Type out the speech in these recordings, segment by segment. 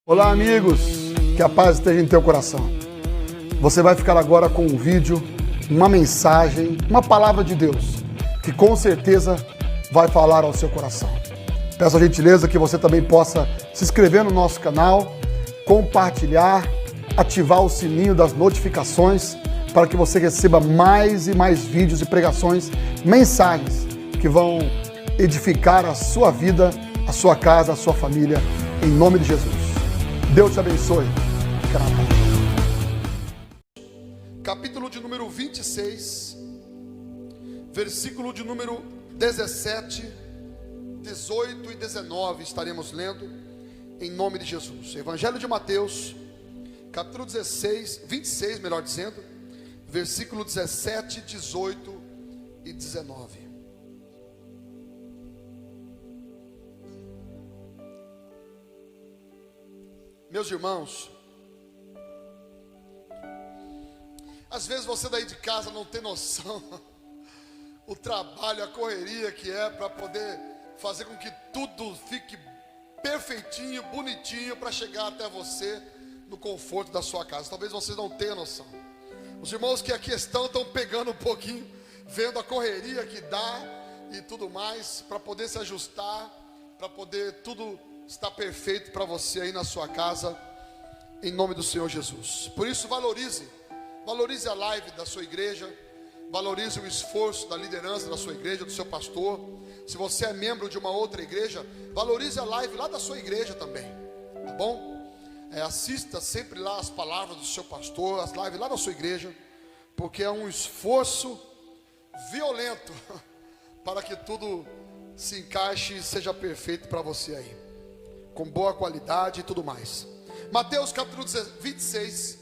Olá amigos, que a paz esteja em teu coração. Você vai ficar agora com um vídeo, uma mensagem, uma palavra de Deus, que com certeza vai falar ao seu coração. Peço a gentileza que você também possa se inscrever no nosso canal, compartilhar, ativar o sininho das notificações, para que você receba mais e mais vídeos e pregações, mensagens que vão edificar a sua vida, a sua casa, a sua família, em nome de Jesus. Deus te abençoe. Capítulo de número 26, versículo de número 17, 18 e 19 estaremos lendo em nome de Jesus. Evangelho de Mateus, capítulo 26, melhor dizendo, versículo 17, 18 e 19. Meus irmãos, às vezes você daí de casa não tem noção o trabalho, a correria que é para poder fazer com que tudo fique perfeitinho, bonitinho para chegar até você no conforto da sua casa. Talvez vocês não tenham noção. Os irmãos que aqui estão pegando um pouquinho, vendo a correria que dá e tudo mais para poder se ajustar, para poder tudo está perfeito para você aí na sua casa, em nome do Senhor Jesus. Por isso valorize a live da sua igreja, valorize o esforço da liderança da sua igreja, do seu pastor. Se você é membro de uma outra igreja, valorize a live lá da sua igreja também, tá bom? Assista sempre lá as palavras do seu pastor, as lives lá da sua igreja, porque é um esforço violento para que tudo se encaixe e seja perfeito para você aí, com boa qualidade e tudo mais. Mateus capítulo 26,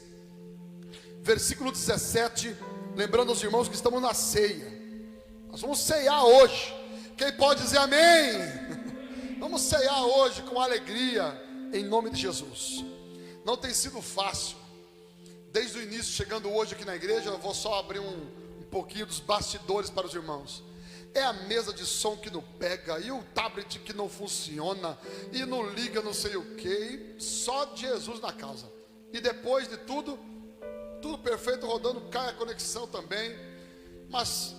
versículo 17. Lembrando aos irmãos que estamos na ceia. Nós vamos ceiar hoje. Quem pode dizer amém? Vamos ceiar hoje com alegria, em nome de Jesus. Não tem sido fácil. Desde o início, chegando hoje aqui na igreja, eu vou só abrir um pouquinho dos bastidores para os irmãos. É a mesa de som que não pega, e o tablet que não funciona, e não liga não sei o que, só Jesus na causa. E depois de tudo perfeito rodando, cai a conexão também, mas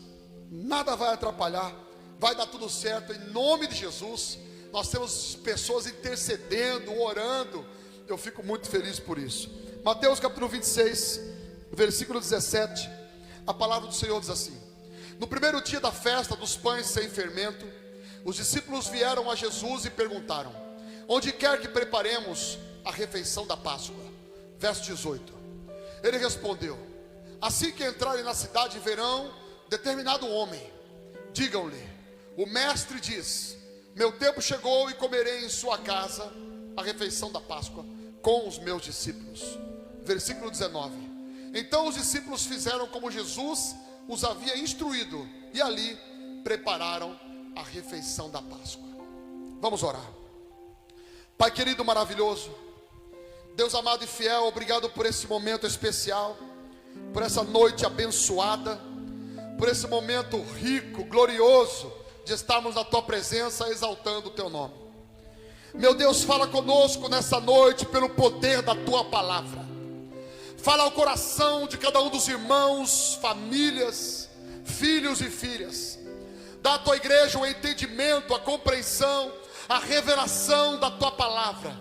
nada vai atrapalhar, vai dar tudo certo em nome de Jesus. Nós temos pessoas intercedendo, orando, eu fico muito feliz por isso. Mateus capítulo 26, versículo 17, a palavra do Senhor diz assim: no primeiro dia da festa dos pães sem fermento, os discípulos vieram a Jesus e perguntaram: onde quer que preparemos a refeição da Páscoa? Verso 18. Ele respondeu: assim que entrarem na cidade verão determinado homem, digam-lhe: o mestre diz, meu tempo chegou e comerei em sua casa a refeição da Páscoa com os meus discípulos. Versículo 19. Então os discípulos fizeram como Jesus os havia instruído, e ali prepararam a refeição da Páscoa. Vamos orar. Pai querido, maravilhoso, Deus amado e fiel, obrigado por esse momento especial, por essa noite abençoada, por esse momento rico, glorioso, de estarmos na tua presença, exaltando o teu nome. Meu Deus, fala conosco nessa noite, pelo poder da tua palavra. Fala ao coração de cada um dos irmãos, famílias, filhos e filhas. Dá à tua igreja o entendimento, a compreensão, a revelação da tua palavra.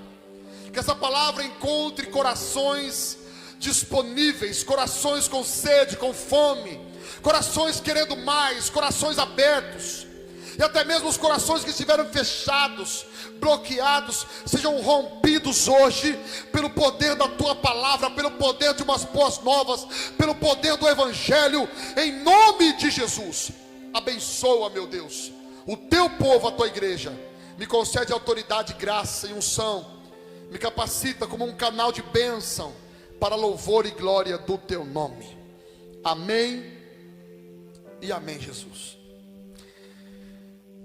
Que essa palavra encontre corações disponíveis, corações com sede, com fome, corações querendo mais, corações abertos. E até mesmo os corações que estiveram fechados, bloqueados, sejam rompidos hoje pelo poder da tua palavra, pelo poder de umas boas novas, pelo poder do evangelho, em nome de Jesus. Abençoa, meu Deus, o teu povo, a tua igreja. Me concede autoridade, graça e unção. Me capacita como um canal de bênção para louvor e glória do teu nome. Amém e amém, Jesus.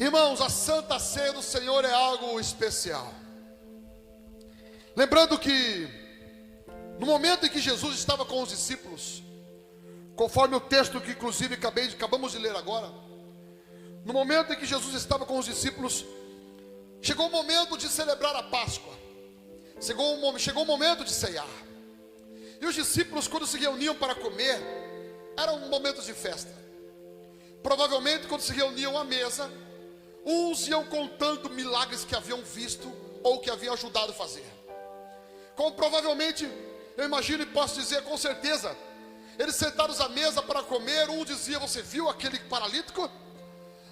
Irmãos, a Santa Ceia do Senhor é algo especial. Lembrando que no momento em que Jesus estava com os discípulos, conforme o texto que inclusive acabamos de ler agora, no momento em que Jesus estava com os discípulos, chegou o momento de celebrar a Páscoa. Chegou o momento de ceiar. E os discípulos, quando se reuniam para comer, eram momentos de festa. Provavelmente, quando se reuniam à mesa, uns iam contando milagres que haviam visto ou que haviam ajudado a fazer. Como provavelmente, eu imagino e posso dizer com certeza, eles sentados à mesa para comer, um dizia: você viu aquele paralítico?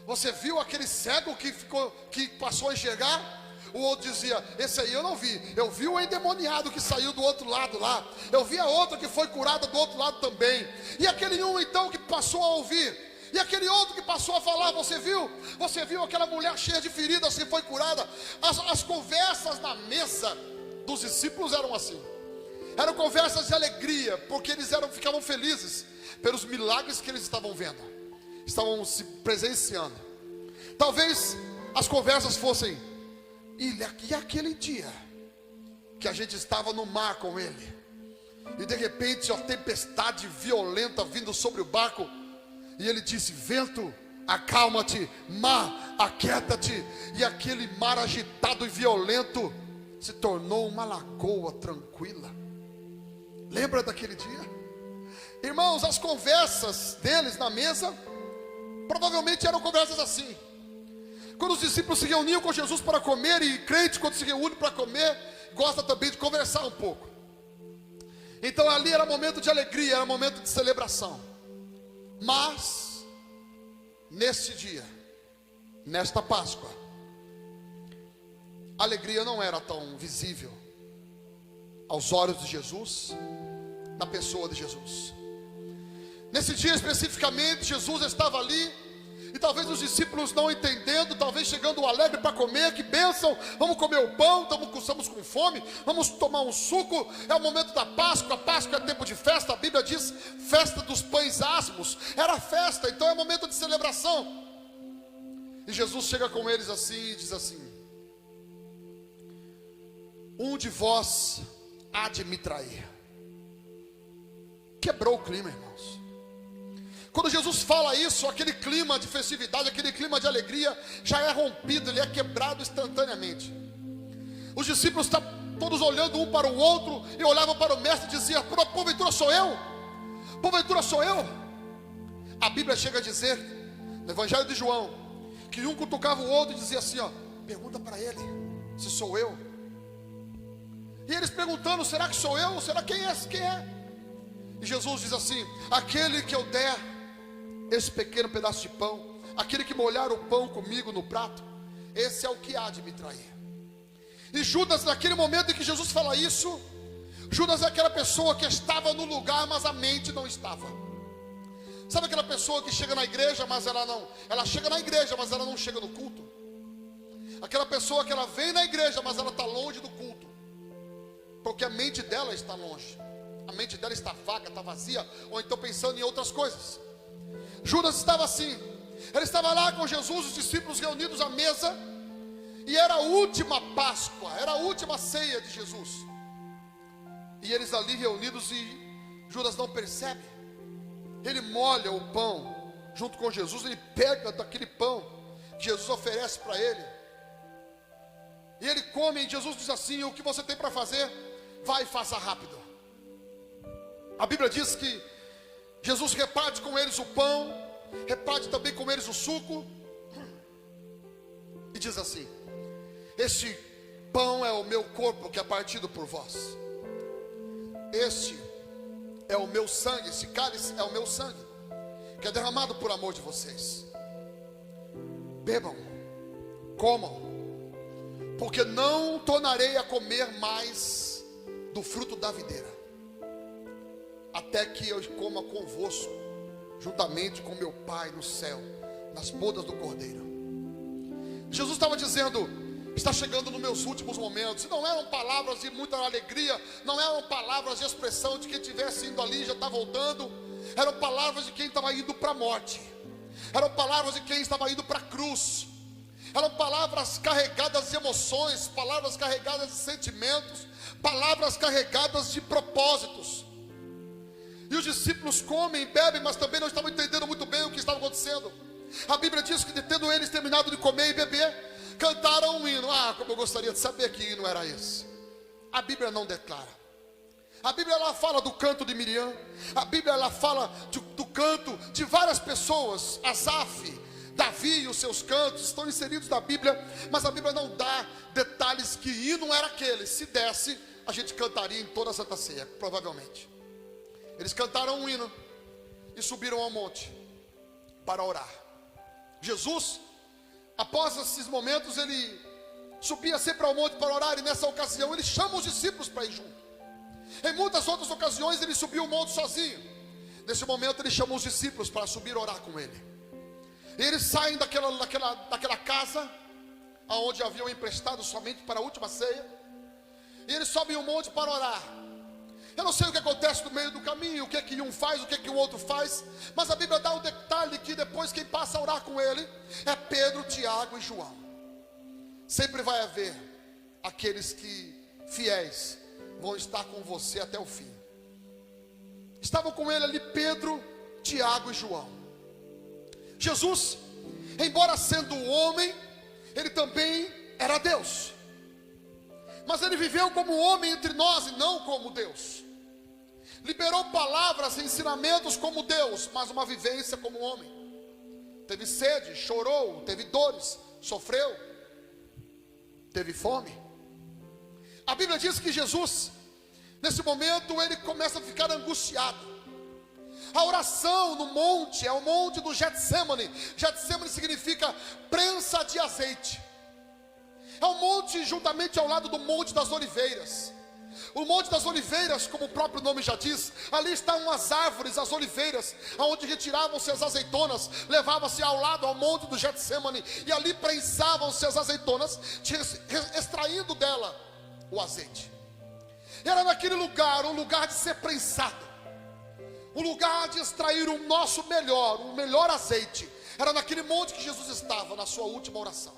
Você viu aquele cego que passou a enxergar? O outro dizia: esse aí eu não vi. Eu vi o endemoniado que saiu do outro lado lá. Eu vi a outra que foi curada do outro lado também. E aquele um então que passou a ouvir. E aquele outro que passou a falar: você viu? Você viu aquela mulher cheia de feridas que foi curada? As conversas na mesa dos discípulos eram assim. Eram conversas de alegria, porque eles ficavam felizes pelos milagres que eles estavam vendo, estavam se presenciando. Talvez as conversas fossem: e aquele dia que a gente estava no mar com ele, e de repente a tempestade violenta vindo sobre o barco, e ele disse: vento, acalma-te, mar, aquieta-te. E aquele mar agitado e violento se tornou uma lagoa tranquila. Lembra daquele dia? Irmãos, as conversas deles na mesa provavelmente eram conversas assim. Quando os discípulos se reuniam com Jesus para comer, e crente, quando se reúne para comer, gosta também de conversar um pouco. Então ali era momento de alegria, era momento de celebração. Mas neste dia, nesta Páscoa, a alegria não era tão visível aos olhos de Jesus, na pessoa de Jesus. Nesse dia especificamente, Jesus estava ali, e talvez os discípulos não entendendo, talvez chegando alegre para comer: que bênção, vamos comer o pão, estamos com fome, vamos tomar um suco, é o momento da Páscoa. A Páscoa é tempo de festa, a Bíblia diz festa dos pães asmos, era festa, então é momento de celebração. E Jesus chega com eles assim e diz assim: um de vós há de me trair. Quebrou o clima, irmãos. Quando Jesus fala isso, aquele clima de festividade, aquele clima de alegria já é rompido, ele é quebrado instantaneamente. Os discípulos estavam todos olhando um para o outro, e olhavam para o mestre e diziam: porventura sou eu? Porventura sou eu? A Bíblia chega a dizer, no Evangelho de João, que um cutucava o outro e dizia assim: ó, pergunta para ele se sou eu. E eles perguntando: será que sou eu? Será quem é? Quem é? E Jesus diz assim: aquele que eu der esse pequeno pedaço de pão, aquele que molhar o pão comigo no prato, esse é o que há de me trair. E Judas, naquele momento em que Jesus fala isso, Judas é aquela pessoa que estava no lugar, mas a mente não estava. Sabe aquela pessoa que chega na igreja, mas ela chega na igreja, mas ela não chega no culto? Aquela pessoa que ela vem na igreja, mas ela está longe do culto, porque a mente dela está longe, a mente dela está vaga, está vazia, ou então pensando em outras coisas. Judas estava assim, ele estava lá com Jesus, os discípulos reunidos à mesa, e era a última Páscoa, era a última ceia de Jesus, e eles ali reunidos, e Judas não percebe. Ele molha o pão junto com Jesus, ele pega daquele pão que Jesus oferece para ele, e ele come, e Jesus diz assim: o que você tem para fazer, vai e faça rápido. A Bíblia diz que Jesus reparte com eles o pão, reparte também com eles o suco, e diz assim: este pão é o meu corpo que é partido por vós, este é o meu sangue, esse cálice é o meu sangue, que é derramado por amor de vocês. Bebam, comam, porque não tornarei a comer mais do fruto da videira, até que eu coma convosco, juntamente com meu Pai no céu, nas bodas do Cordeiro. Jesus estava dizendo: está chegando nos meus últimos momentos. E não eram palavras de muita alegria, não eram palavras de expressão de quem estivesse indo ali e já está voltando. Eram palavras de quem estava indo para a morte, eram palavras de quem estava indo para a cruz, eram palavras carregadas de emoções, palavras carregadas de sentimentos, palavras carregadas de propósitos. E os discípulos comem e bebem, mas também não estavam entendendo muito bem o que estava acontecendo. A Bíblia diz que, tendo eles terminado de comer e beber, cantaram um hino. Ah, como eu gostaria de saber que hino era esse. a Bíblia não declara. A Bíblia ela fala do canto de Miriam, a Bíblia ela fala do canto de várias pessoas, Asaf, Davi e os seus cantos estão inseridos na Bíblia, mas a Bíblia não dá detalhes que hino era aquele. Se desse, a gente cantaria em toda a Santa Ceia, provavelmente. Eles cantaram um hino e subiram ao monte para orar. Jesus, após esses momentos, ele subia sempre ao monte para orar, e nessa ocasião ele chama os discípulos para ir junto. Em muitas outras ocasiões ele subiu o monte sozinho. Nesse momento ele chama os discípulos para subir orar com ele. E eles saem daquela casa aonde haviam emprestado somente para a última ceia, e eles sobem o monte para orar. Eu não sei o que acontece no meio do caminho, o que é que um faz, o que é que o outro faz, mas a Bíblia dá o detalhe que depois quem passa a orar com ele é Pedro, Tiago e João. Sempre vai haver aqueles que, fiéis, vão estar com você até o fim. Estavam com ele ali Pedro, Tiago e João. Jesus, embora sendo homem, ele também era Deus, mas ele viveu como homem entre nós e não como Deus. Liberou palavras e ensinamentos como Deus, mas uma vivência como homem. Teve sede, chorou, teve dores, sofreu, teve fome. A Bíblia diz que Jesus, nesse momento, ele começa a ficar angustiado. A oração no monte é o monte do Getsemane. Getsemane significa prensa de azeite. É um monte juntamente ao lado do Monte das Oliveiras. O Monte das Oliveiras, como o próprio nome já diz, ali estão as árvores, as oliveiras, onde retiravam-se as azeitonas, levavam-se ao lado ao monte do Getsemane, e ali prensavam-se as azeitonas, extraindo dela o azeite. Era naquele lugar, um lugar de ser prensado, um lugar de extrair o nosso melhor, o melhor azeite. Era naquele monte que Jesus estava, na sua última oração.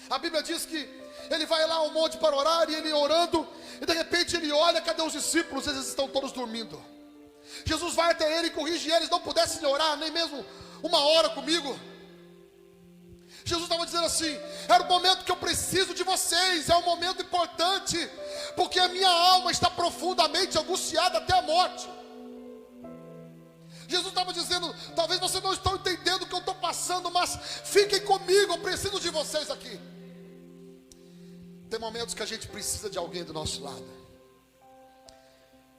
A Bíblia diz que ele vai lá ao monte para orar, e ele orando, e de repente ele olha, cadê os discípulos? Eles estão todos dormindo. Jesus vai até ele e corrige eles, não pudessem orar nem mesmo uma hora comigo. Jesus estava dizendo assim: era o momento que eu preciso de vocês, é um momento importante, porque a minha alma está profundamente angustiada até a morte. Jesus estava dizendo: talvez vocês não estão entendendo o que eu estou passando, mas fiquem comigo, eu preciso de vocês aqui. Tem momentos que a gente precisa de alguém do nosso lado.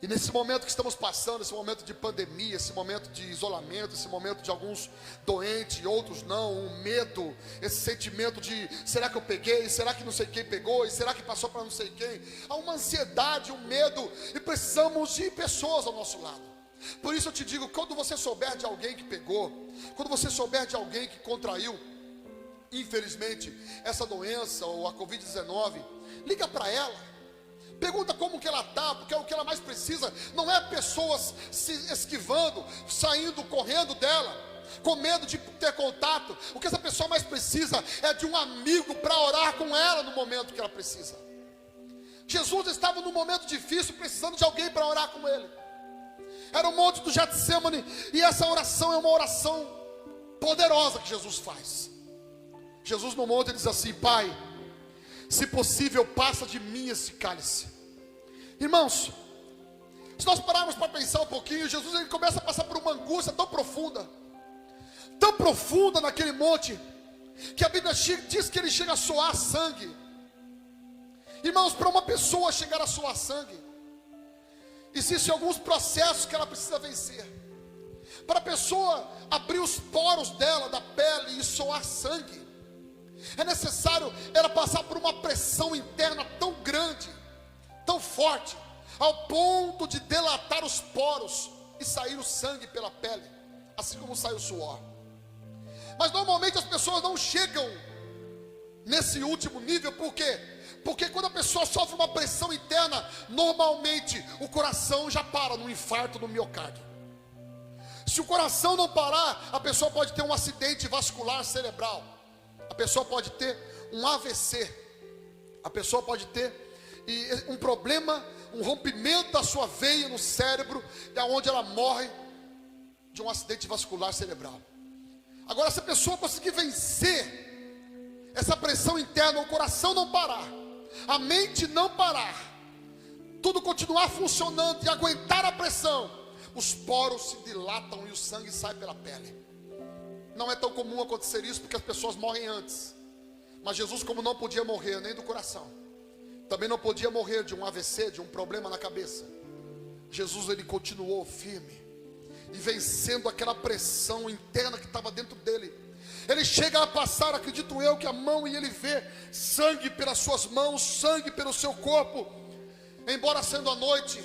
E nesse momento que estamos passando, esse momento de pandemia, esse momento de isolamento, esse momento de alguns doentes, outros não, um medo, esse sentimento de: será que eu peguei? Será que não sei quem pegou? E será que passou para não sei quem? Há uma ansiedade, um medo, e precisamos de pessoas ao nosso lado. Por isso eu te digo, quando você souber de alguém que pegou, quando você souber de alguém que contraiu, infelizmente, essa doença ou a Covid-19, liga para ela, pergunta como que ela está, porque o que ela mais precisa não é pessoas se esquivando, saindo, correndo dela, com medo de ter contato. O que essa pessoa mais precisa é de um amigo para orar com ela no momento que ela precisa. Jesus estava num momento difícil, precisando de alguém para orar com ele. Era o monte do Getsemane, e essa oração é uma oração poderosa que Jesus faz. Jesus no monte diz assim: Pai, se possível, passa de mim esse cálice. Irmãos, se nós pararmos para pensar um pouquinho, Jesus ele começa a passar por uma angústia tão profunda naquele monte, que a Bíblia diz que ele chega a suar sangue. Irmãos, para uma pessoa chegar a suar sangue, existem alguns processos que ela precisa vencer. Para a pessoa abrir os poros dela, da pele, e suar sangue, é necessário ela passar por uma pressão interna tão grande, tão forte, ao ponto de dilatar os poros e sair o sangue pela pele, assim como sai o suor. Mas normalmente as pessoas não chegam nesse último nível. Por quê? Porque quando a pessoa sofre uma pressão interna, normalmente o coração já para no infarto do miocárdio. Se o coração não parar, a pessoa pode ter um acidente vascular cerebral, a pessoa pode ter um AVC, a pessoa pode ter um problema, um rompimento da sua veia no cérebro, onde ela morre de um acidente vascular cerebral. Agora, se a pessoa conseguir vencer essa pressão interna, o coração não parar, a mente não parar, tudo continuar funcionando e aguentar a pressão, os poros se dilatam e o sangue sai pela pele. Não é tão comum acontecer isso porque as pessoas morrem antes. Mas Jesus, como não podia morrer nem do coração, também não podia morrer de um AVC, de um problema na cabeça, Jesus, ele continuou firme e vencendo aquela pressão interna que estava dentro dele. Ele chega a passar, acredito eu, que a mão, e ele vê sangue pelas suas mãos, sangue pelo seu corpo. Embora sendo a noite,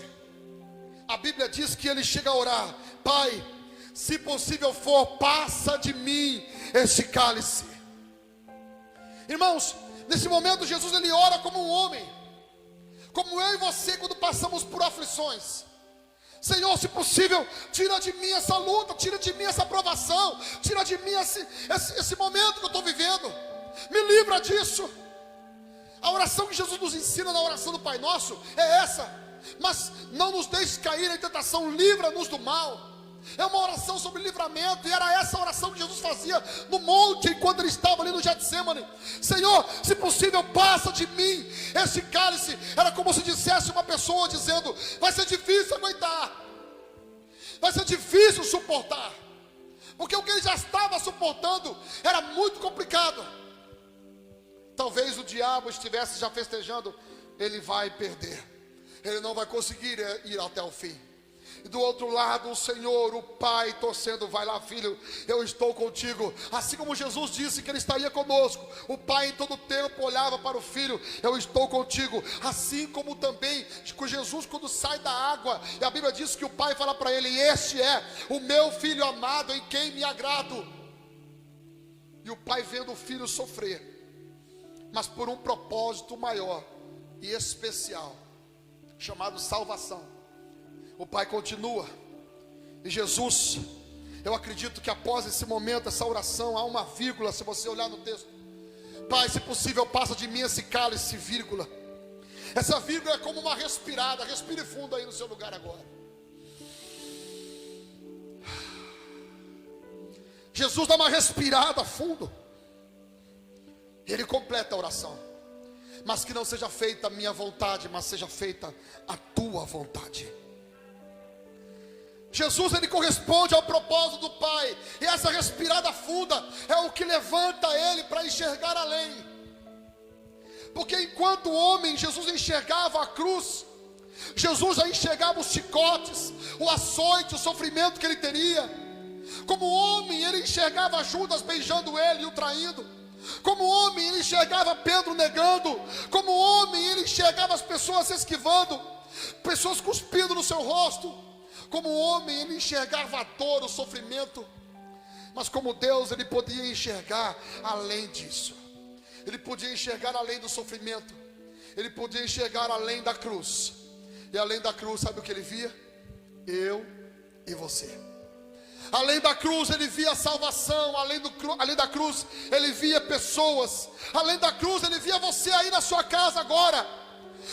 a Bíblia diz que ele chega a orar: Pai, se possível for, passa de mim este cálice. Irmãos, nesse momento Jesus, ele ora como um homem, como eu e você quando passamos por aflições. Senhor, se possível, tira de mim essa luta, tira de mim essa provação, tira de mim esse momento que eu estou vivendo, me livra disso. A oração que Jesus nos ensina na oração do Pai Nosso é essa: mas não nos deixe cair em tentação, livra-nos do mal. É uma oração sobre livramento, e era essa oração que Jesus fazia no monte, enquanto ele estava ali no Getsemane. Senhor, se possível, passa de mim esse cálice. Era como se dissesse uma pessoa dizendo: vai ser difícil aguentar, vai ser difícil suportar, porque o que ele já estava suportando era muito complicado. Talvez o diabo estivesse já festejando: ele vai perder, ele não vai conseguir ir até o fim. E do outro lado o Senhor, o Pai, torcendo: vai lá, filho, eu estou contigo. Assim como Jesus disse que ele estaria conosco, o Pai em todo tempo olhava para o Filho: eu estou contigo. Assim como também com Jesus, quando sai da água, e a Bíblia diz que o Pai fala para ele: este é o meu Filho amado, em quem me agrado. E o Pai vendo o Filho sofrer, mas por um propósito maior e especial, chamado salvação, o Pai continua. E Jesus, eu acredito que após esse momento, essa oração, há uma vírgula, se você olhar no texto: Pai, se possível, passa de mim esse cálice, vírgula. Essa vírgula é como uma respirada. Respire fundo aí no seu lugar agora. Jesus dá uma respirada fundo, ele completa a oração: mas que não seja feita a minha vontade, mas seja feita a tua vontade. Jesus, ele corresponde ao propósito do Pai, e essa respirada funda é o que levanta ele para enxergar além. Porque enquanto homem, Jesus enxergava a cruz, Jesus já enxergava os chicotes, o açoite, o sofrimento que ele teria. Como homem, ele enxergava Judas beijando ele e o traindo. Como homem, ele enxergava Pedro negando. Como homem, ele enxergava as pessoas se esquivando, pessoas cuspindo no seu rosto. Como homem, ele enxergava a dor, o sofrimento. Mas como Deus, ele podia enxergar além disso. Ele podia enxergar além do sofrimento. Ele podia enxergar além da cruz. E além da cruz, sabe o que ele via? Eu e você. Além da cruz, ele via salvação. Além da cruz, ele via pessoas. Além da cruz, ele via você aí na sua casa agora.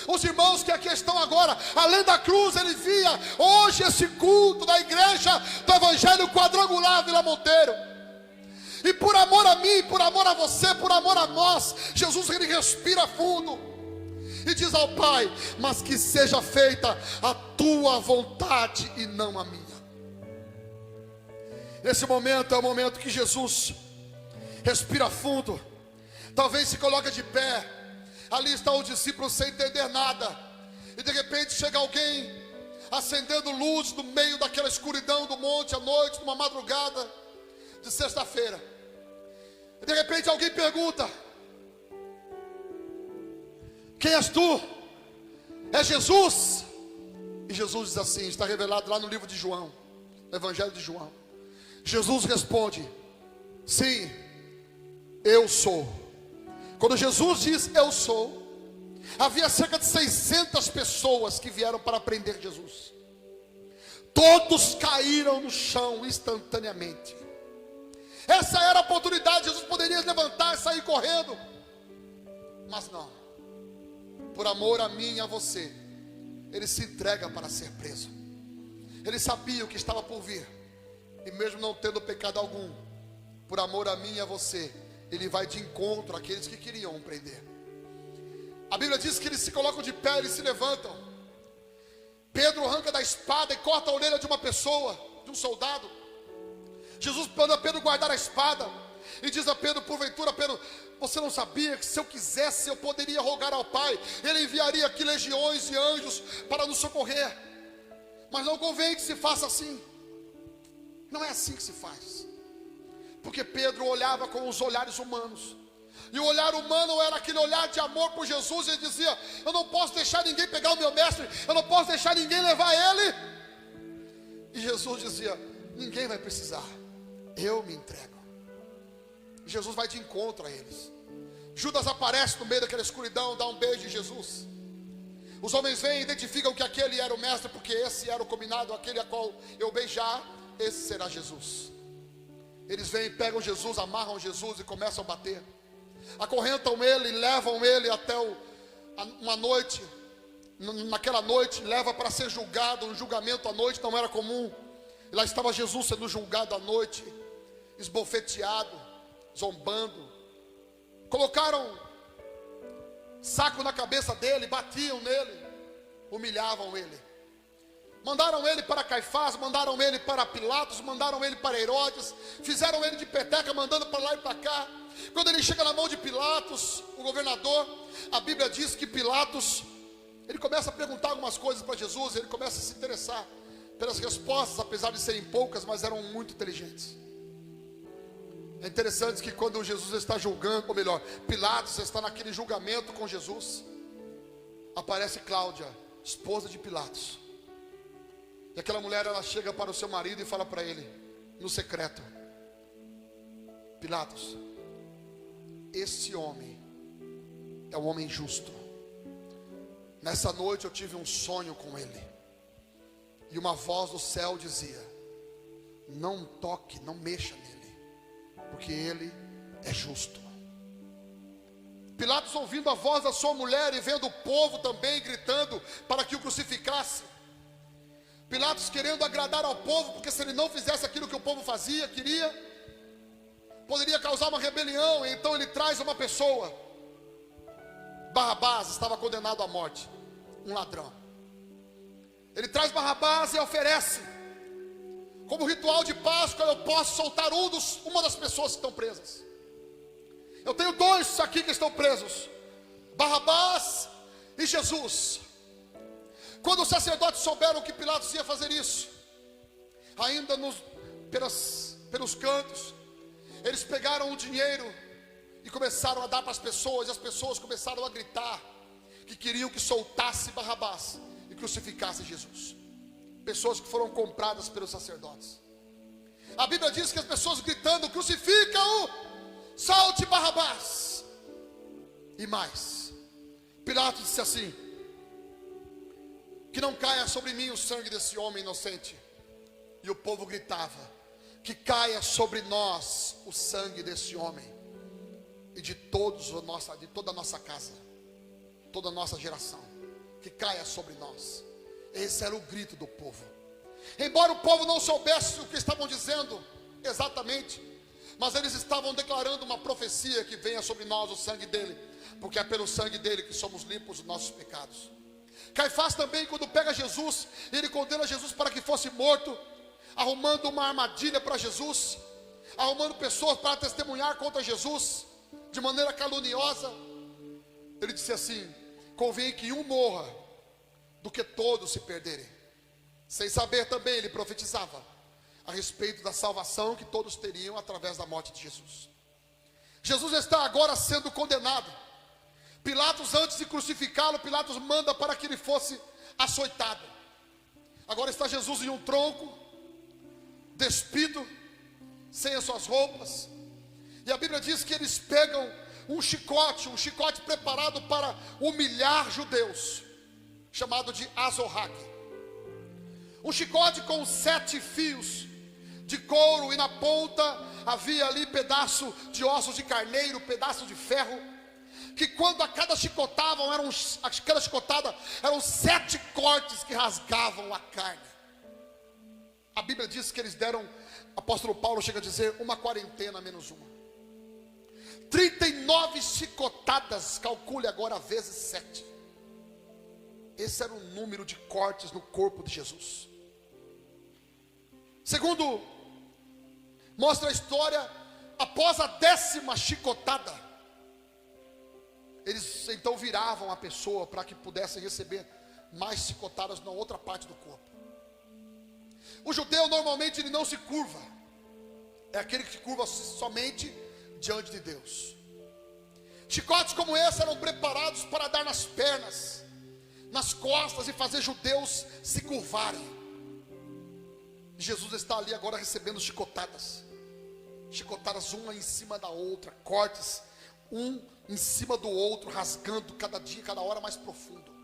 Os irmãos que aqui estão agora. Além da cruz, ele via hoje esse culto da igreja do Evangelho Quadrangular Vila Monteiro. E por amor a mim, por amor a você, por amor a nós, Jesus, ele respira fundo e diz ao Pai: mas que seja feita a tua vontade e não a minha. Nesse momento é o momento que Jesus respira fundo, talvez se coloca de pé. Ali está o discípulo sem entender nada, e de repente chega alguém acendendo luz no meio daquela escuridão do monte à noite, numa madrugada de sexta-feira. E de repente alguém pergunta: quem és tu? É Jesus? E Jesus diz assim, está revelado lá no livro de João, no Evangelho de João. Jesus responde: sim, eu sou. Quando Jesus diz eu sou, havia cerca de 600 pessoas que vieram para prender Jesus. Todos caíram no chão instantaneamente. Essa era a oportunidade. Jesus poderia levantar e sair correndo, mas não. Por amor a mim e a você, ele se entrega para ser preso. Ele sabia o que estava por vir, e mesmo não tendo pecado algum, por amor a mim e a você, ele vai de encontro àqueles que queriam o prender. A Bíblia diz que eles se colocam de pé, eles se levantam. Pedro arranca da espada e corta a orelha de uma pessoa, de um soldado. Jesus manda Pedro guardar a espada e diz a Pedro: porventura, Pedro, você não sabia que se eu quisesse eu poderia rogar ao Pai, Ele enviaria aqui legiões de anjos para nos socorrer, mas não convém que se faça assim. Não é assim que se faz, porque Pedro olhava com os olhares humanos, e o olhar humano era aquele olhar de amor por Jesus. Ele dizia: eu não posso deixar ninguém pegar o meu mestre, eu não posso deixar ninguém levar ele. E Jesus dizia: ninguém vai precisar, eu me entrego. Jesus vai de encontro a eles. Judas aparece no meio daquela escuridão, dá um beijo em Jesus. Os homens vêm e identificam que aquele era o mestre, porque esse era o combinado, aquele a qual eu beijar, esse será Jesus. Eles vêm, pegam Jesus, amarram Jesus e começam a bater. Acorrentam ele, levam ele até uma noite. Naquela noite, leva para ser julgado. Um julgamento à noite não era comum. E lá estava Jesus sendo julgado à noite, esbofeteado, zombando. Colocaram saco na cabeça dele, batiam nele, humilhavam ele. Mandaram ele para Caifás, mandaram ele para Pilatos, mandaram ele para Herodes, fizeram ele de peteca, mandando para lá e para cá. Quando ele chega na mão de Pilatos, o governador, a Bíblia diz que Pilatos, ele começa a perguntar algumas coisas para Jesus, ele começa a se interessar pelas respostas, apesar de serem poucas, mas eram muito inteligentes. É interessante que quando Jesus está julgando, ou melhor, Pilatos está naquele julgamento com Jesus, aparece Cláudia, esposa de Pilatos. E aquela mulher, ela chega para o seu marido e fala para ele, no secreto: Pilatos, esse homem é um homem justo. Nessa noite eu tive um sonho com ele, e uma voz do céu dizia: não toque, não mexa nele, porque ele é justo. Pilatos, ouvindo a voz da sua mulher e vendo o povo também gritando para que o crucificasse, Pilatos querendo agradar ao povo, porque se ele não fizesse aquilo que o povo queria, poderia causar uma rebelião. Então ele traz uma pessoa. Barrabás estava condenado à morte, um ladrão. Ele traz Barrabás e oferece: como ritual de Páscoa, eu posso soltar uma das pessoas que estão presas. Eu tenho dois aqui que estão presos, Barrabás e Jesus. Quando os sacerdotes souberam que Pilatos ia fazer isso, ainda pelos cantos, eles pegaram o dinheiro e começaram a dar para as pessoas, e as pessoas começaram a gritar que queriam que soltasse Barrabás e crucificasse Jesus. Pessoas que foram compradas pelos sacerdotes. A Bíblia diz que as pessoas gritando: crucifica-o, solte Barrabás. E mais, Pilatos disse assim: que não caia sobre mim o sangue desse homem inocente. E o povo gritava: que caia sobre nós o sangue desse homem e de toda a nossa casa, toda a nossa geração, que caia sobre nós. Esse era o grito do povo. Embora o povo não soubesse o que estavam dizendo exatamente, mas eles estavam declarando uma profecia: que venha sobre nós o sangue dele, porque é pelo sangue dele que somos limpos dos nossos pecados. Caifás também, quando pega Jesus, ele condena Jesus para que fosse morto, arrumando uma armadilha para Jesus, arrumando pessoas para testemunhar contra Jesus, de maneira caluniosa. Ele disse assim: convém que um morra, do que todos se perderem. Sem saber também, ele profetizava a respeito da salvação que todos teriam através da morte de Jesus. Jesus está agora sendo condenado. Pilatos, antes de crucificá-lo, Pilatos manda para que ele fosse açoitado. Agora está Jesus em um tronco, despido, sem as suas roupas. E a Bíblia diz que eles pegam um chicote preparado para humilhar judeus, chamado de azorrague. Um chicote com 7 fios de couro, e na ponta havia ali pedaço de ossos de carneiro, pedaço de ferro, que quando a cada chicotada eram 7 cortes que rasgavam a carne. A Bíblia diz que eles deram, o apóstolo Paulo chega a dizer, uma quarentena menos uma. 39 chicotadas, calcule agora vezes 7. Esse era o número de cortes no corpo de Jesus. Segundo, mostra a história, após a 10ª chicotada, eles então viravam a pessoa para que pudessem receber mais chicotadas na outra parte do corpo. O judeu normalmente ele não se curva, é aquele que se curva somente diante de Deus. Chicotes como esse eram preparados para dar nas pernas, nas costas e fazer judeus se curvarem. Jesus está ali agora recebendo chicotadas, chicotadas uma em cima da outra, cortes um em cima do outro, rasgando cada dia, cada hora mais profundo.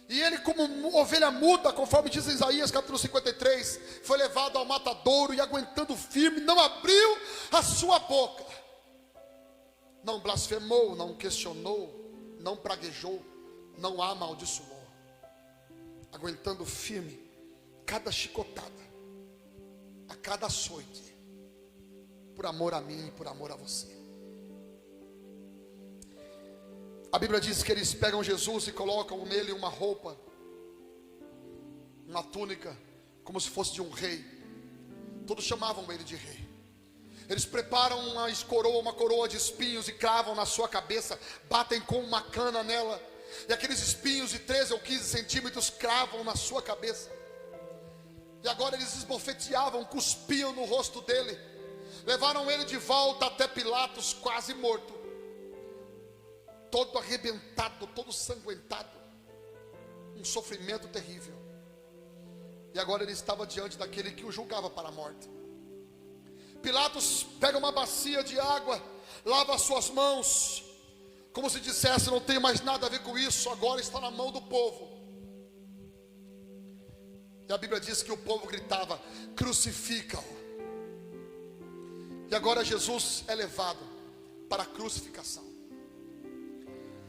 E ele, como ovelha muda, conforme diz Isaías capítulo 53, foi levado ao matadouro e aguentando firme, não abriu a sua boca, não blasfemou, não questionou, não praguejou, não amaldiçoou, aguentando firme cada chicotada, a cada açoite, por amor a mim e por amor a você. A Bíblia diz que eles pegam Jesus e colocam nele uma roupa, uma túnica, como se fosse de um rei. Todos chamavam ele de rei. Eles preparam uma coroa de espinhos e cravam na sua cabeça, batem com uma cana nela, e aqueles espinhos de 13 ou 15 centímetros cravam na sua cabeça. E agora eles esbofeteavam, cuspiam no rosto dele. Levaram ele de volta até Pilatos, quase morto, todo arrebentado, todo sanguentado, um sofrimento terrível. E agora ele estava diante daquele que o julgava para a morte. Pilatos pega uma bacia de água, lava as suas mãos, como se dissesse: não tem mais nada a ver com isso, agora está na mão do povo. E a Bíblia diz que o povo gritava: crucifica-o. E agora Jesus é levado para a crucificação.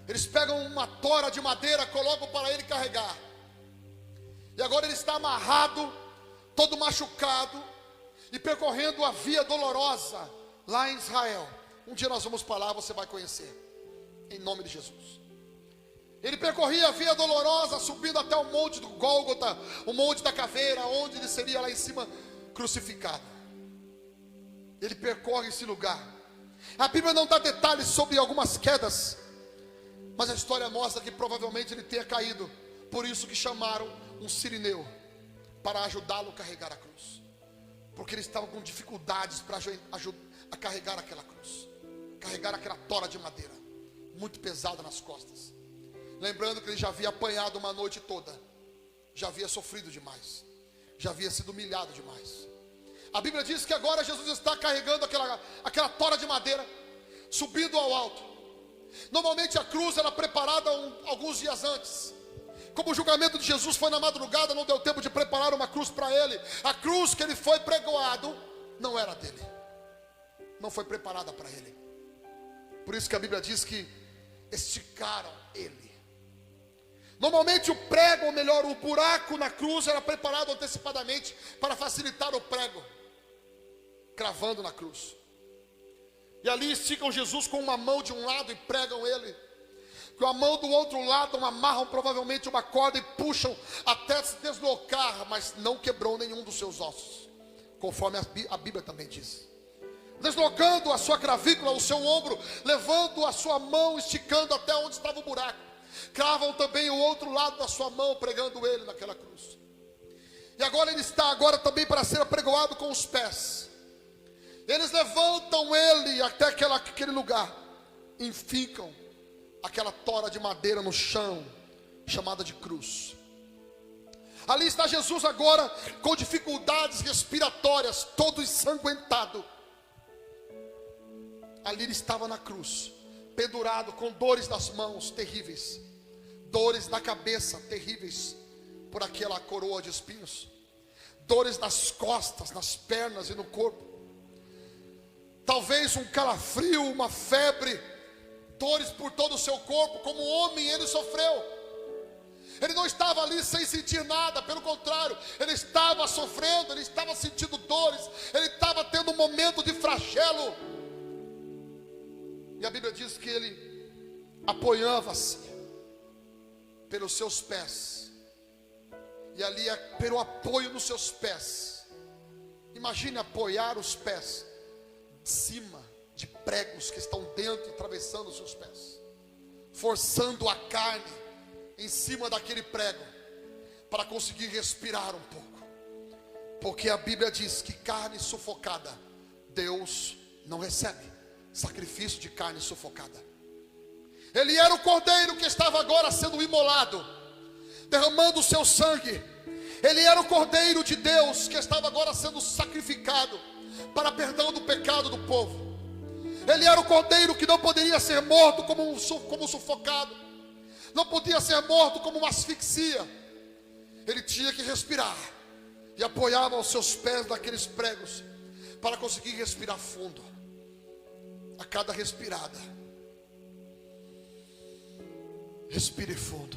Eles pegam uma tora de madeira, colocam para ele carregar. E agora ele está amarrado, todo machucado, e percorrendo a via dolorosa lá em Israel. Um dia nós vamos para lá, você vai conhecer, em nome de Jesus. Ele percorria a via dolorosa, subindo até o monte do Gólgota, o monte da caveira, onde ele seria lá em cima crucificado. Ele percorre esse lugar. A Bíblia não dá detalhes sobre algumas quedas, mas a história mostra que provavelmente ele tenha caído. Por isso que chamaram um sirineu para ajudá-lo a carregar a cruz, porque ele estava com dificuldades para a carregar aquela cruz, carregar aquela tora de madeira muito pesada nas costas. Lembrando que ele já havia apanhado uma noite toda, já havia sofrido demais, já havia sido humilhado demais. A Bíblia diz que agora Jesus está carregando aquela tora de madeira, subindo ao alto. Normalmente a cruz era preparada alguns dias antes. Como o julgamento de Jesus foi na madrugada, não deu tempo de preparar uma cruz para ele. A cruz que ele foi pregoado não era dele, não foi preparada para ele. Por isso que a Bíblia diz que esticaram ele. Normalmente o prego, ou melhor, o buraco na cruz era preparado antecipadamente para facilitar o prego, cravando na cruz. E ali esticam Jesus com uma mão de um lado e pregam ele, com a mão do outro lado amarram provavelmente uma corda e puxam até se deslocar, mas não quebrou nenhum dos seus ossos, conforme a Bíblia também diz. Deslocando a sua clavícula, o seu ombro, levando a sua mão, esticando até onde estava o buraco. Cravam também o outro lado da sua mão, pregando ele naquela cruz. E agora ele está também para ser apregoado com os pés. Eles levantam ele até aquele lugar, enfincam aquela tora de madeira no chão, chamada de cruz. Ali está Jesus agora com dificuldades respiratórias, todo ensanguentado. Ali ele estava na cruz, pendurado, com dores nas mãos terríveis, dores na cabeça terríveis, por aquela coroa de espinhos, dores nas costas, nas pernas e no corpo, talvez um calafrio, uma febre, dores por todo o seu corpo. Como homem ele sofreu. Ele não estava ali sem sentir nada, pelo contrário, ele estava sofrendo, ele estava sentindo dores, ele estava tendo um momento de flagelo. E a Bíblia diz que ele apoiava-se pelos seus pés. E ali é pelo apoio nos seus pés. Imagine apoiar os pés de cima de pregos que estão dentro, atravessando os seus pés, forçando a carne em cima daquele prego, para conseguir respirar um pouco. Porque a Bíblia diz que carne sufocada Deus não recebe. Sacrifício de carne sufocada. Ele era o cordeiro que estava agora sendo imolado, derramando o seu sangue. Ele era o cordeiro de Deus que estava agora sendo sacrificado para perdão do pecado do povo. Ele era o cordeiro que não poderia ser morto como sufocado, não podia ser morto como uma asfixia. Ele tinha que respirar e apoiava os seus pés naqueles pregos para conseguir respirar fundo. A cada respirada, respire fundo.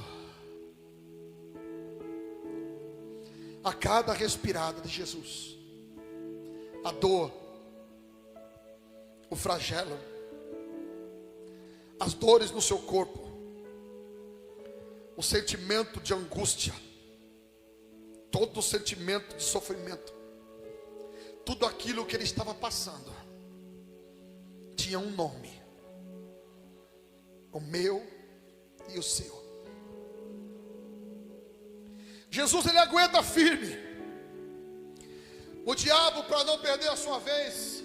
A cada respirada de Jesus, a dor, o flagelo, as dores no seu corpo, o sentimento de angústia, todo o sentimento de sofrimento, tudo aquilo que ele estava passando, tinha um nome: o meu e o seu. Jesus, ele aguenta firme. O diabo, para não perder a sua vez,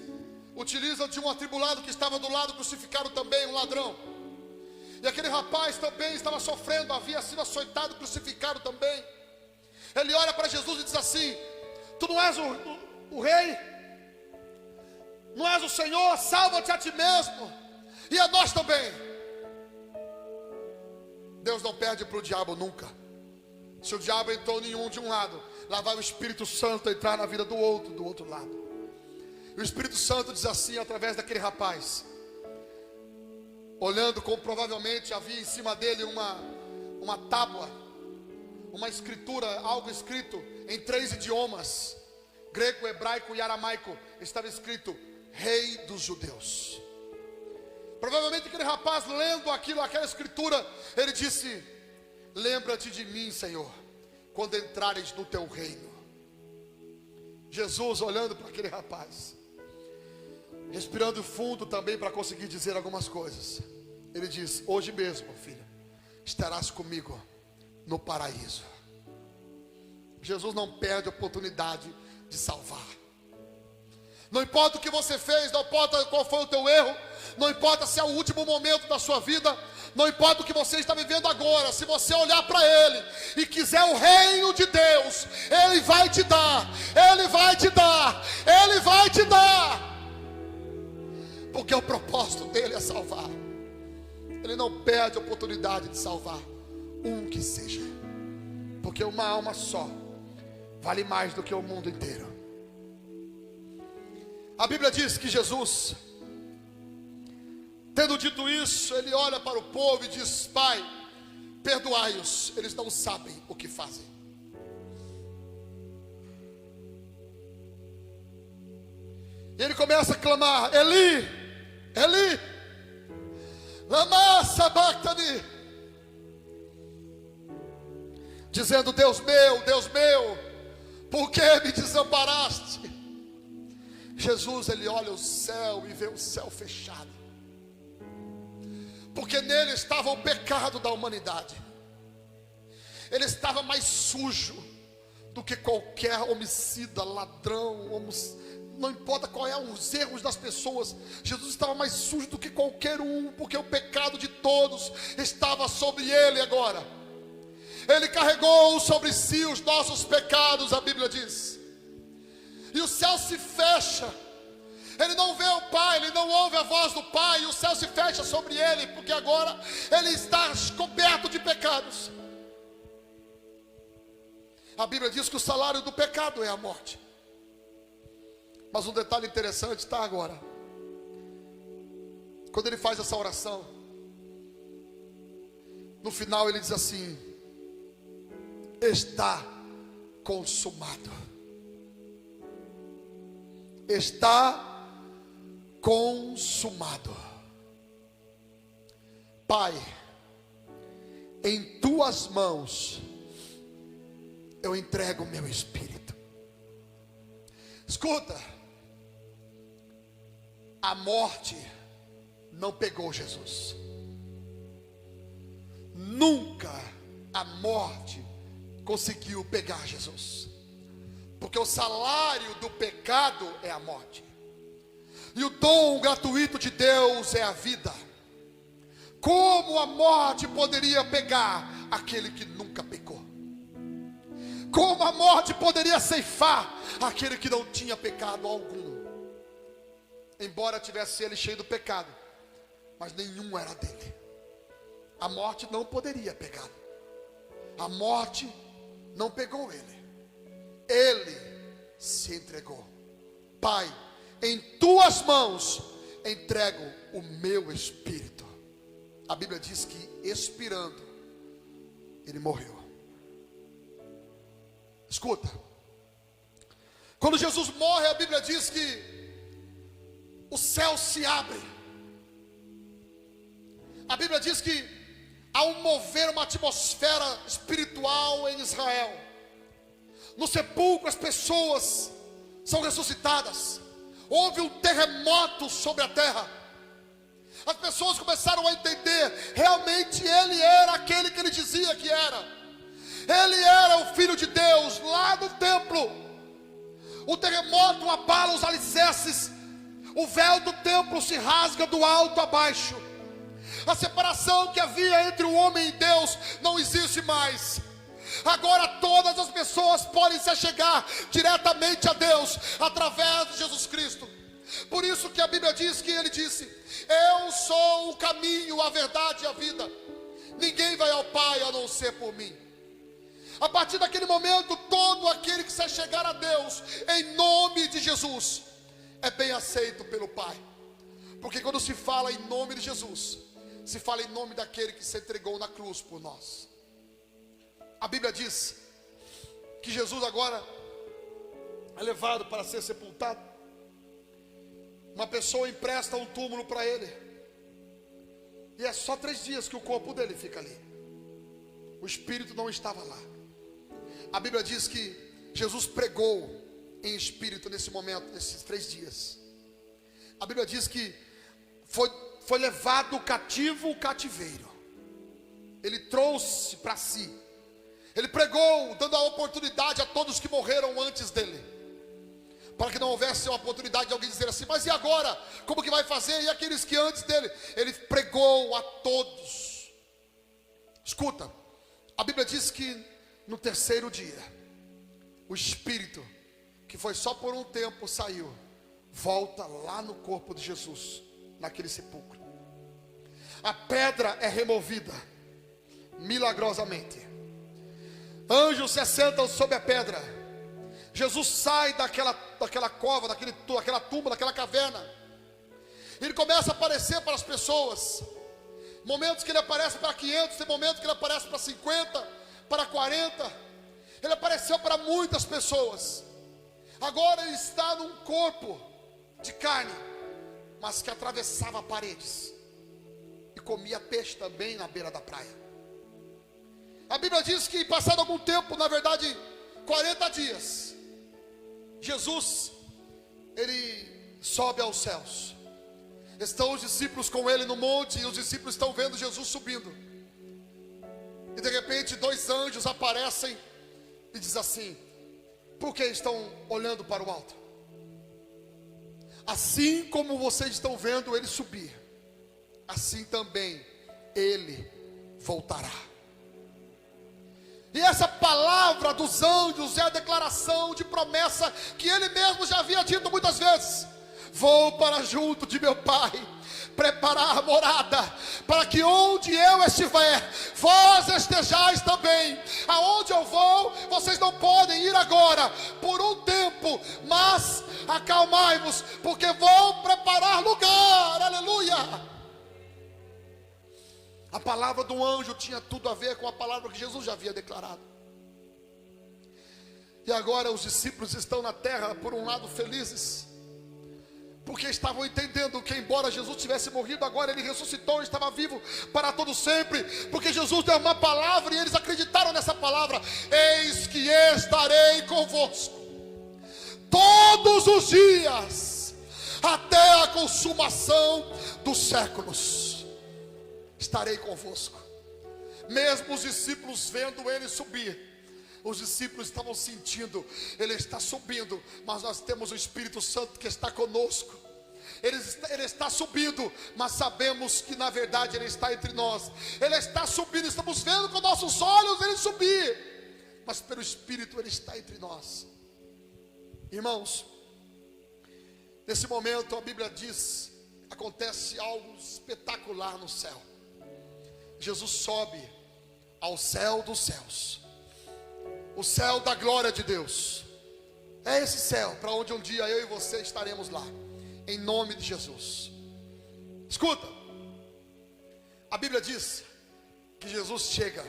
utiliza de um atribulado que estava do lado, crucificado também, um ladrão. E aquele rapaz também estava sofrendo, havia sido açoitado, crucificado também. Ele olha para Jesus e diz assim: tu não és o rei? Não és o Senhor? Salva-te a ti mesmo e a nós também. Deus não perde para o diabo nunca. Se o diabo entrou em um de um lado, lá vai o Espírito Santo entrar na vida do outro lado. E o Espírito Santo diz assim, através daquele rapaz, olhando como provavelmente havia em cima dele uma tábua, uma escritura, algo escrito em 3 idiomas, grego, hebraico e aramaico. Estava escrito: Rei dos Judeus. Provavelmente aquele rapaz, lendo aquela escritura, ele disse: lembra-te de mim, Senhor, quando entrares no teu reino. Jesus, olhando para aquele rapaz, respirando fundo também para conseguir dizer algumas coisas, ele diz: hoje mesmo, filho, estarás comigo no paraíso. Jesus não perde a oportunidade de salvar. Não importa o que você fez, não importa qual foi o teu erro, não importa se é o último momento da sua vida, não importa o que você está vivendo agora, se você olhar para Ele e quiser o reino de Deus, Ele vai te dar, Ele vai te dar, Ele vai te dar, porque o propósito dele é salvar. Ele não perde a oportunidade de salvar um que seja, porque uma alma só vale mais do que o mundo inteiro. A Bíblia diz que Jesus, tendo dito isso, ele olha para o povo e diz: Pai, perdoai-os, eles não sabem o que fazem. E ele começa a clamar: Eli, Eli, lama sabachthani, dizendo: Deus meu, por que me desamparaste? Jesus, ele olha o céu e vê o céu fechado, porque nele estava o pecado da humanidade. Ele estava mais sujo do que qualquer homicida, ladrão, não importa qual é os erros das pessoas. Jesus estava mais sujo do que qualquer um, porque o pecado de todos estava sobre ele agora. Ele carregou sobre si os nossos pecados, a Bíblia diz. E o céu se fecha. Ele não vê o Pai, ele não ouve a voz do Pai, e o céu se fecha sobre ele, porque agora ele está coberto de pecados. A Bíblia diz que o salário do pecado é a morte. Mas um detalhe interessante está agora. Quando ele faz essa oração, no final ele diz assim: está consumado. Está consumado. Pai, em tua tuas mãos eu entrego o meu espírito. Escuta, a morte não pegou Jesus. Nunca a morte conseguiu pegar Jesus, porque o salário do pecado é a morte, e o dom gratuito de Deus é a vida. Como a morte poderia pegar aquele que nunca pecou? Como a morte poderia ceifar aquele que não tinha pecado algum? Embora tivesse ele cheio do pecado, mas nenhum era dele. A morte não poderia pegá-lo. A morte não pegou ele. Ele se entregou. Pai, em tuas mãos entrego o meu espírito. A Bíblia diz que expirando, ele morreu. Escuta, quando Jesus morre, a Bíblia diz que o céu se abre. A Bíblia diz que há um mover, uma atmosfera espiritual em Israel. No sepulcro as pessoas são ressuscitadas. Houve um terremoto sobre a terra. As pessoas começaram a entender, realmente ele era aquele que ele dizia que era. Ele era o Filho de Deus lá no templo. O terremoto abala os alicerces. O véu do templo se rasga do alto a baixo. A separação que havia entre o homem e Deus não existe mais. Agora todas as pessoas podem se achegar diretamente a Deus através de Jesus Cristo. Por isso que a Bíblia diz que ele disse: eu sou o caminho, a verdade e a vida. Ninguém vai ao Pai a não ser por mim. A partir daquele momento, todo aquele que se achegar a Deus em nome de Jesus é bem aceito pelo Pai. Porque quando se fala em nome de Jesus, se fala em nome daquele que se entregou na cruz por nós. A Bíblia diz que Jesus agora é levado para ser sepultado. Uma pessoa empresta um túmulo para ele, e é só 3 dias que o corpo dele fica ali. O espírito não estava lá. A Bíblia diz que Jesus pregou em espírito nesse momento, nesses 3 dias. A Bíblia diz que foi levado cativo o cativeiro. Ele trouxe para si. Ele pregou, dando a oportunidade a todos que morreram antes dele, para que não houvesse a oportunidade de alguém dizer assim: mas e agora? Como que vai fazer? E aqueles que antes dele? Ele pregou a todos. Escuta, a Bíblia diz que no 3º dia, o Espírito, que foi só por um tempo, saiu, volta lá no corpo de Jesus, naquele sepulcro. A pedra é removida, milagrosamente. Anjos se assentam sobre a pedra. Jesus sai daquela cova, daquela tumba, daquela caverna. Ele começa a aparecer para as pessoas. Momentos que ele aparece para 500, tem momentos que ele aparece para 50, para 40. Ele apareceu para muitas pessoas. Agora ele está num corpo de carne, mas que atravessava paredes e comia peixe também na beira da praia. A Bíblia diz que passado algum tempo, na verdade 40 dias, Jesus, ele sobe aos céus. Estão os discípulos com ele no monte, e os discípulos estão vendo Jesus subindo. E de repente 2 anjos aparecem e diz assim: por que estão olhando para o alto? Assim como vocês estão vendo ele subir, assim também ele voltará. E essa palavra dos anjos é a declaração de promessa que ele mesmo já havia dito muitas vezes: vou para junto de meu Pai, preparar a morada, para que onde eu estiver, vós estejais também. Aonde eu vou, vocês não podem ir agora, por um tempo, mas acalmai-vos, porque vou preparar lugar. Aleluia! A palavra do anjo tinha tudo a ver com a palavra que Jesus já havia declarado. E agora os discípulos estão na terra, por um lado felizes, Porque estavam entendendo que embora Jesus tivesse morrido, agora ele ressuscitou, estava vivo para todo sempre. Porque Jesus deu uma palavra e eles acreditaram nessa palavra: eis que estarei convosco todos os dias, até a consumação dos séculos. Estarei convosco. Mesmo os discípulos vendo ele subir, os discípulos estavam sentindo: ele está subindo, mas nós temos o Espírito Santo que está conosco. Ele está subindo, mas sabemos que na verdade ele está entre nós. Ele está subindo, estamos vendo com nossos olhos ele subir, mas pelo Espírito ele está entre nós. Irmãos, nesse momento a Bíblia diz, acontece algo espetacular no céu. Jesus sobe ao céu dos céus, o céu da glória de Deus. É esse céu para onde um dia eu e você estaremos lá, em nome de Jesus. Escuta, a Bíblia diz que Jesus chega.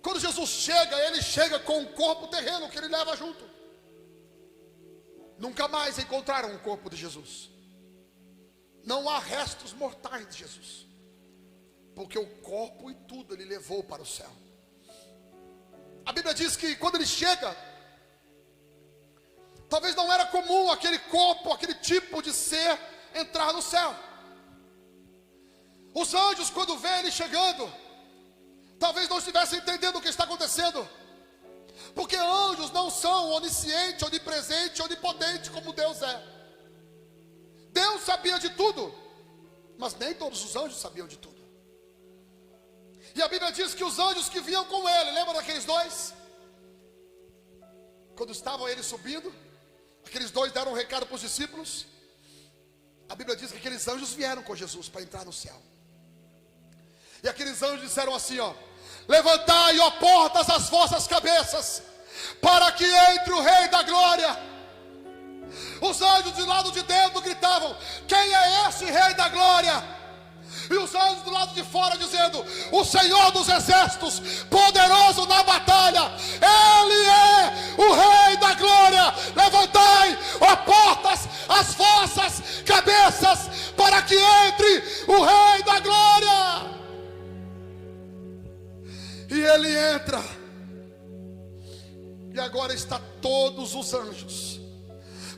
Quando Jesus chega, ele chega com um corpo terreno que ele leva junto. Nunca mais encontraram o corpo de Jesus. Não há restos mortais de Jesus, porque o corpo e tudo ele levou para o céu. A Bíblia diz que quando ele chega, talvez não era comum aquele corpo, aquele tipo de ser entrar no céu. Os anjos, quando vêem ele chegando, talvez não estivessem entendendo o que está acontecendo, porque anjos não são onisciente, onipresente, onipotente como Deus é. Deus sabia de tudo, mas nem todos os anjos sabiam de tudo. E a Bíblia diz que os anjos que vinham com ele, lembra daqueles dois? Quando estavam ele subindo, aqueles dois deram um recado para os discípulos. A Bíblia diz que aqueles anjos vieram com Jesus para entrar no céu. E aqueles anjos disseram assim, ó: levantai, ó portas, as vossas cabeças, para que entre o Rei da Glória. Os anjos do lado de dentro gritavam: quem é esse Rei da Glória? E os anjos do lado de fora dizendo: o Senhor dos Exércitos, poderoso na batalha, Ele é o Rei da Glória. Levantai, ó portas, as vossas cabeças, para que entre o Rei da Glória. E ele entra, e agora está todos os anjos,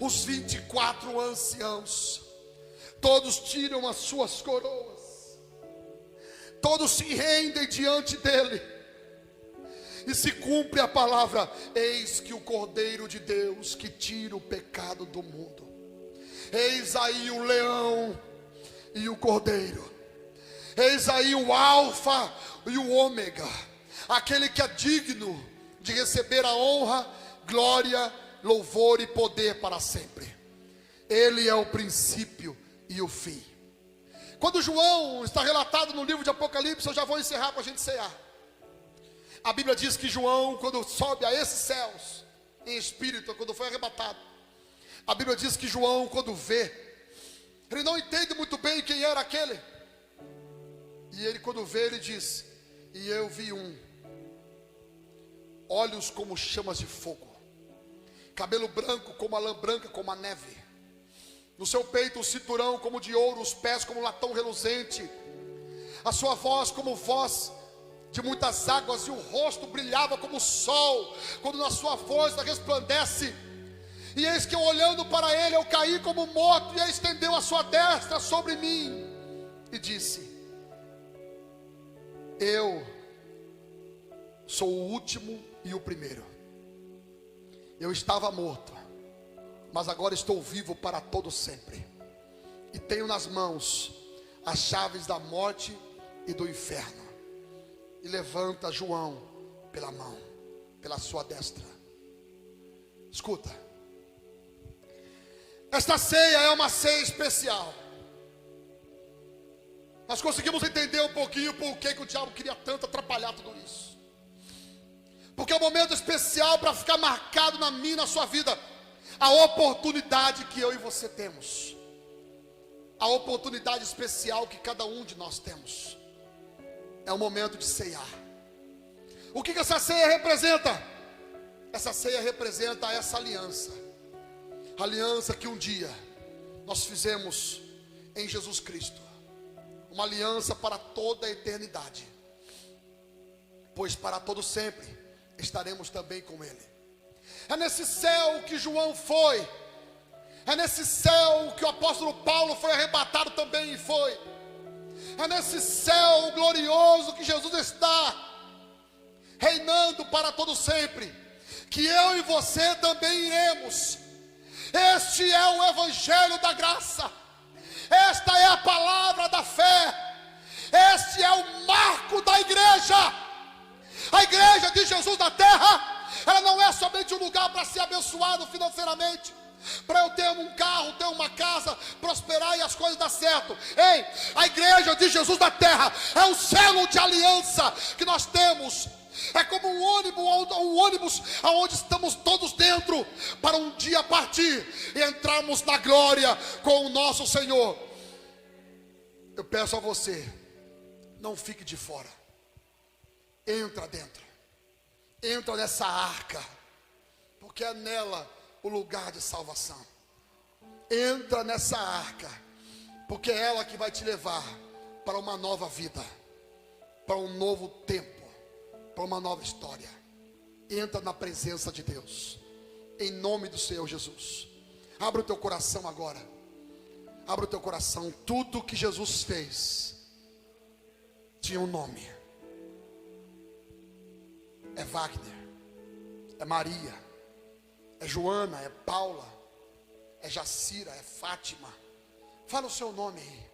os 24 anciãos, todos tiram as suas coroas, todos se rendem diante dele, e se cumpre a palavra: eis que o Cordeiro de Deus que tira o pecado do mundo. Eis aí o leão e o cordeiro, eis aí o alfa e o ômega, aquele que é digno de receber a honra, glória, louvor e poder para sempre. Ele é o princípio e o fim. Quando João está relatado no livro de Apocalipse, eu já vou encerrar para a gente cear. A Bíblia diz que João, quando sobe a esses céus, em espírito, quando foi arrebatado, a Bíblia diz que João, quando vê, ele não entende muito bem quem era aquele. E ele, quando vê, ele diz: e eu vi olhos como chamas de fogo, cabelo branco como a lã branca, como a neve, no seu peito um cinturão como de ouro, os pés como latão reluzente, a sua voz como voz de muitas águas, e o rosto brilhava como o sol, quando na sua voz resplandece. E eis que eu, olhando para ele, eu caí como morto, e ele estendeu a sua destra sobre mim e disse: eu sou o último e o primeiro. Eu estava morto, mas agora estou vivo para todo sempre, e tenho nas mãos as chaves da morte e do inferno. E levanta João pela mão, pela sua destra. Escuta, esta ceia é uma ceia especial. Nós conseguimos entender um pouquinho por que o diabo queria tanto atrapalhar tudo isso. Porque é um momento especial para ficar marcado na minha, na sua vida, a oportunidade que eu e você temos, a oportunidade especial que cada um de nós temos. É o momento de ceiar. O que essa ceia representa? Essa ceia representa essa aliança. aliança que um dia nós fizemos em Jesus Cristo, uma aliança para toda a eternidade, pois para todo sempre estaremos também com Ele. É nesse céu que João foi, é nesse céu que o apóstolo Paulo foi arrebatado também e foi. É nesse céu glorioso que Jesus está, reinando para todo sempre, que eu e você também iremos. Este é o evangelho da graça, esta é a palavra da fé, este é o marco da igreja. A igreja de Jesus na terra, ela não é somente um lugar para ser abençoado financeiramente, para eu ter um carro, ter uma casa, prosperar e as coisas dar certo. Ei, a igreja de Jesus na terra é um selo de aliança que nós temos. É como um ônibus onde estamos todos dentro, para um dia partir e entrarmos na glória com o nosso Senhor. Eu peço a você, não fique de fora. Entra dentro, entra nessa arca, porque é nela o lugar de salvação. Entra nessa arca, porque é ela que vai te levar para uma nova vida, para um novo tempo, para uma nova história. Entra na presença de Deus, em nome do Senhor Jesus. Abra o teu coração agora, abra o teu coração. Tudo que Jesus fez tinha um nome. É Wagner, é Maria, é Joana, é Paula, é Jacira, é Fátima. Fala o seu nome aí.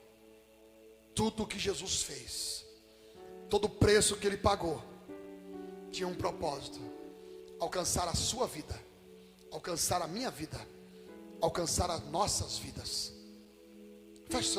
Tudo o que Jesus fez, todo o preço que Ele pagou, tinha um propósito: alcançar a sua vida, alcançar a minha vida, alcançar as nossas vidas. Feche seus